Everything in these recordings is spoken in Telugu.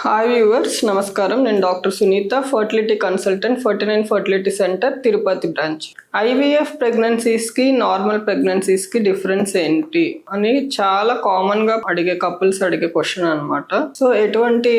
హాయ్ వ్యూవర్స్, నమస్కారం. నేను doctor Sunitha, fertility consultant, 49 fertility centre, Tirupati branch. IVF ప్రెగ్నెన్సీస్కి నార్మల్ ప్రెగ్నెన్సీస్కి డిఫరెన్స్ ఏంటి అని చాలా కామన్గా అడిగే కపుల్స్ అడిగే క్వశ్చన్ అనమాట. సో ఎటువంటి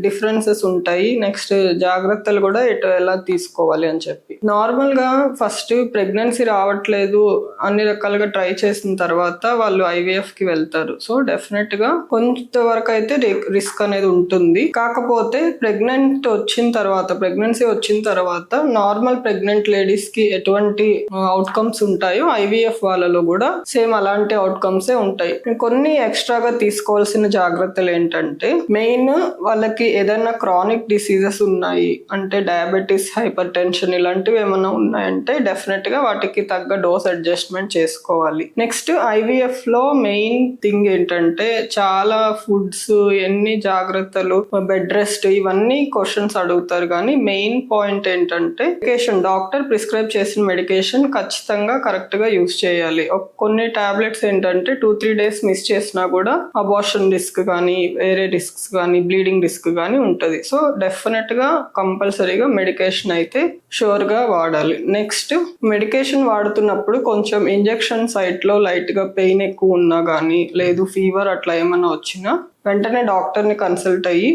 డిఫరెన్సెస్ ఉంటాయి, నెక్స్ట్ జాగ్రత్తలు కూడా ఎలా తీసుకోవాలి అని చెప్పి. నార్మల్గా ఫస్ట్ ప్రెగ్నెన్సీ రావట్లేదు అన్ని రకాలుగా ట్రై చేసిన తర్వాత వాళ్ళు ఐవీఎఫ్కి వెళ్తారు. సో డెఫినెట్గా కొంతవరకు అయితే రిస్క్ అనేది ఉంటుంది. కాకపోతే ప్రెగ్నెన్సీ వచ్చిన తర్వాత నార్మల్ ప్రెగ్నెంట్ లేడీస్ కి ఎటువంటి అవుట్కమ్స్ ఉంటాయో ఐవీఎఫ్ వాళ్ళలో కూడా సేమ్ అలాంటి అవుట్కమ్సే ఉంటాయి. కొన్ని ఎక్స్ట్రాగా తీసుకోవాల్సిన జాగ్రత్తలు ఏంటంటే, మెయిన్ వాళ్ళకి ఏదైనా క్రానిక్ డిసీజెస్ ఉన్నాయి అంటే డయాబెటీస్, హైపర్ టెన్షన్ ఇలాంటివి ఏమైనా ఉన్నాయంటే డెఫినెట్ గా వాటికి తగ్గ డోస్ అడ్జస్ట్మెంట్ చేసుకోవాలి. నెక్స్ట్ ఐవీఎఫ్ లో మెయిన్ థింగ్ ఏంటంటే చాలా ఫుడ్స్, ఎన్ని జాగ్రత్తలు, బెడ్ రెస్ట్, ఇవన్నీ క్వశ్చన్స్ అడుగుతారు. కానీ మెయిన్ పాయింట్ ఏంటంటే మెడికేషన్, డాక్టర్ ప్రిస్క్రైబ్ చేసిన మెడికేషన్ ఖచ్చితంగా కరెక్ట్ గా యూజ్ చేయాలి. కొన్ని టాబ్లెట్స్ ఏంటంటే 2-3 డేస్ మిస్ చేసినా కూడా అబార్షన్ రిస్క్ కానీ వేరే రిస్క్స్ కానీ బ్లీడింగ్ రిస్క్ కానీ ఉంటుంది. సో డెఫినెట్ గా కంపల్సరీగా మెడికేషన్ అయితే షూర్ గా వాడాలి. నెక్స్ట్ మెడికేషన్ వాడుతున్నప్పుడు కొంచెం ఇంజెక్షన్ సైట్ లో లైట్ గా పెయిన్ ఎక్కువ ఉన్నా కానీ లేదు ఫీవర్ అట్లా ఏమైనా వచ్చినా వెంటనే డాక్టర్ని కన్సల్ట్ అయ్యి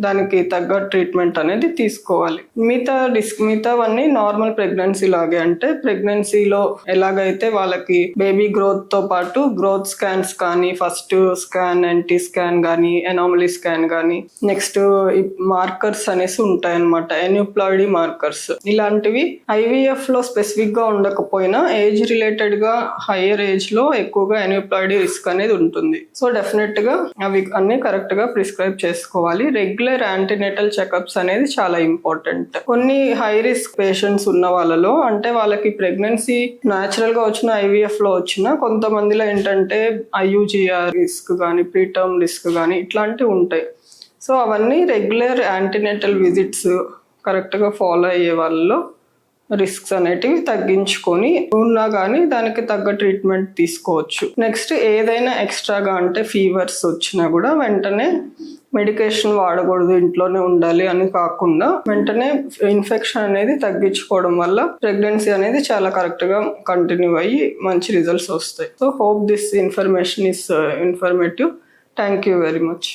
దానికి తగ్గ ట్రీట్మెంట్ అనేది తీసుకోవాలి. మిగతావన్నీ నార్మల్ ప్రెగ్నెన్సీ లాగే. అంటే ప్రెగ్నెన్సీలో ఎలాగైతే వాళ్ళకి బేబీ గ్రోత్ తో పాటు గ్రోత్ స్కాన్స్ కానీ, ఫస్ట్ స్కాన్, ఎన్టీ స్కాన్ కానీ, ఎనామలీ స్కాన్ కానీ, నెక్స్ట్ మార్కర్స్ అనేసి ఉంటాయన్నమాట, ఎన్యూప్లాయిడీ మార్కర్స్. ఇలాంటివి ఐవీఎఫ్ లో స్పెసిఫిక్ గా ఉండకపోయినా ఏజ్ రిలేటెడ్ గా హైయర్ ఏజ్ లో ఎక్కువగా ఎన్యూప్లాయిడీ రిస్క్ అనేది ఉంటుంది. సో డెఫినెట్ గా అవి అన్ని కరెక్ట్ గా ప్రిస్క్రైబ్ చేసుకోవాలి. రెగ్యులర్ యాంటీనేటల్ చెకప్స్ అనేది చాలా ఇంపార్టెంట్. కొన్ని హై రిస్క్ పేషెంట్స్ ఉన్న వాళ్ళలో, అంటే వాళ్ళకి ప్రెగ్నెన్సీ న్యాచురల్ గా వచ్చిన ఐవీఎఫ్ లో వచ్చిన కొంతమందిలో ఏంటంటే ఐయుజిఆర్ రిస్క్ కానీ, ప్రీటర్మ్ రిస్క్ కానీ ఇట్లాంటివి ఉంటాయి. సో అవన్నీ రెగ్యులర్ యాంటీనేటల్ విజిట్స్ కరెక్ట్ గా ఫాలో అయ్యే వాళ్ళలో రిస్క్స్ అనేటివి తగ్గించుకొని ఉన్నా కానీ దానికి తగ్గ ట్రీట్మెంట్ తీసుకోవచ్చు. నెక్స్ట్ ఏదైనా ఎక్స్ట్రాగా అంటే ఫీవర్స్ వచ్చినా కూడా వెంటనే మెడికేషన్ వాడకూడదు, ఇంట్లోనే ఉండాలి అని కాకుండా వెంటనే ఇన్ఫెక్షన్ అనేది తగ్గించుకోవడం వల్ల ప్రెగ్నెన్సీ అనేది చాలా కరెక్ట్ గా కంటిన్యూ అయ్యి మంచి రిజల్ట్స్ వస్తాయి. So hope this information is informative. Thank you very much.